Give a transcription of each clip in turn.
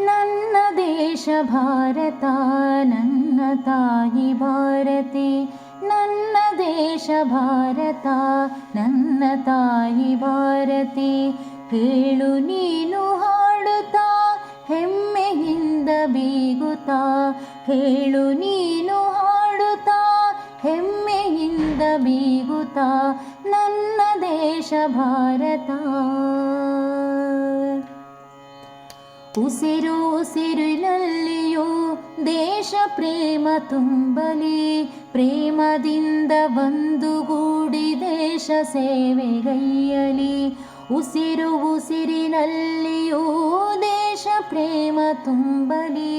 ನನ್ನ ದೇಶ ಭಾರತ ನನ್ನ ತಾಯಿ ಭಾರತಿ, ನನ್ನ ದೇಶ ಭಾರತ ನನ್ನ ತಾಯಿ ಭಾರತಿ. ಕೇಳು ನೀನು ಹಾಡುತ್ತಾ ಹೆಮ್ಮೆಯಿಂದ ಬೀಗುತ್ತಾ, ಕೇಳು ನೀನು ಹಾಡುತ್ತಾ ಹೆಮ್ಮೆಯಿಂದ ಬೀಗುತ್ತಾ, ನನ್ನ ದೇಶ ಭಾರತ. ಉಸಿರು ಉಸಿರಿನಲ್ಲಿಯೂ ದೇಶ ಪ್ರೇಮ ತುಂಬಲಿ, ಪ್ರೇಮದಿಂದ ಒಂದುಗೂಡಿ ದೇಶ ಸೇವೆಗೈಯಲಿ. ಉಸಿರು ಉಸಿರಿನಲ್ಲಿಯೂ ದೇಶ ಪ್ರೇಮ ತುಂಬಲಿ,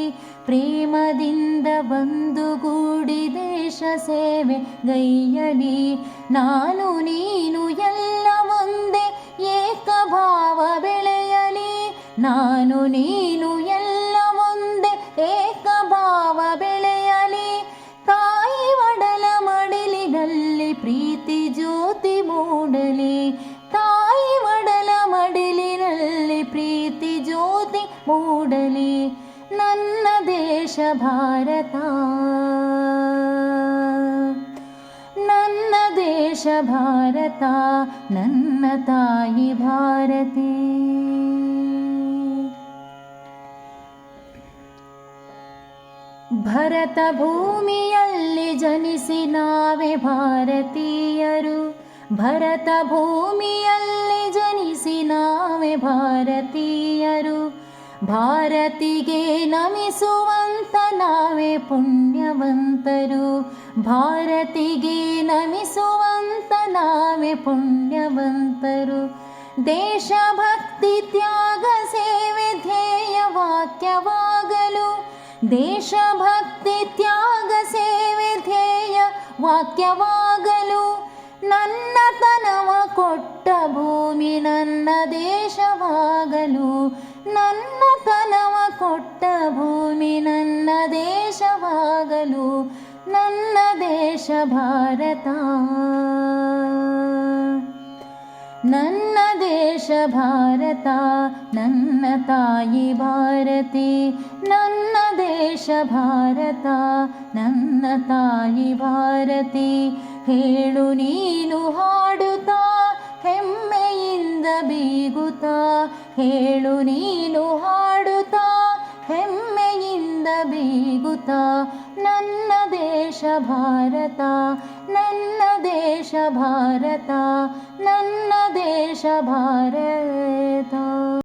ಪ್ರೇಮದಿಂದ ಒಂದುಗೂಡಿ ದೇಶ ಸೇವೆಗೈಯಲಿ. ನಾನು ನೀನು ಎಲ್ಲ ಒಂದೇ ಏಕಭಾವ ಬೆಳೆಯಲಿ, ನಾನು ನೀನು ಎಲ್ಲ ಒಂದೇ ಏಕಭಾವ ಬೆಳೆಯಲಿ. ತಾಯಿ ಒಡಲ ಮಡಿಲಿನಲ್ಲಿ ಪ್ರೀತಿ ಜ್ಯೋತಿ ಮೂಡಲಿ, ತಾಯಿ ಒಡಲ ಮಡಿಲಿನಲ್ಲಿ ಪ್ರೀತಿ ಜ್ಯೋತಿ ಮೂಡಲಿ. ನನ್ನ ದೇಶ ಭಾರತ, ನನ್ನ ದೇಶ ಭಾರತ ನನ್ನ ತಾಯಿ ಭಾರತಿ. ಭರತ ಭೂಮಿಯಲ್ಲಿ ಜನಿಸಿ ನಾವೇ ಭಾರತೀಯರು, ಭರತ ಭೂಮಿಯಲ್ಲಿ ಜನಿಸಿ ನಾವೇ ಭಾರತೀಯರು. ಭಾರತಿಗೆ ನಮಿಸುವಂತ ನಾವೇ ಪುಣ್ಯವಂತರು, ಭಾರತಿಗೆ ನಮಿಸುವಂತ ನಾವೇ ಪುಣ್ಯವಂತರು. ದೇಶಭಕ್ತಿ ತ್ಯಾಗ ಸೇವೆ ಧ್ಯೇಯ ವಾಕ್ಯವಾಗಲು, ದೇಶಭಕ್ತಿ ತ್ಯಾಗ ಸೇವೆ ಧ್ಯೇಯ ವಾಕ್ಯವಾಗಲು. ನನ್ನ ತನವ ಕೊಟ್ಟ ಭೂಮಿ ನನ್ನ ದೇಶವಾಗಲು, ನನ್ನ ತನವ ಕೊಟ್ಟ ಭೂಮಿ ನನ್ನ ದೇಶವಾಗಲು. ನನ್ನ ದೇಶ ಭಾರತ, ನನ್ನ ದೇಶ ಭಾರತ ನನ್ನ ತಾಯಿ ಭಾರತಿ, ನನ್ನ ದೇಶ ಭಾರತ ನನ್ನ ತಾಯಿ ಭಾರತಿ. ಹೇಳು ನೀನು ಹಾಡುತ್ತಾ ಹೆಮ್ಮೆಯಿಂದ ಬೀಗುತ್ತಾ, ಹೇಳು ನೀನು ಹಾಡುತ್ತಾ ಹೆಮ್ಮೆಯಿಂದ ಬೀಗುತ್ತಾ, ನನ್ನ ದೇಶ ಭಾರತ, ನನ್ನ ದೇಶ ಭಾರತ, ನನ್ನ ದೇಶ ಭಾರತ.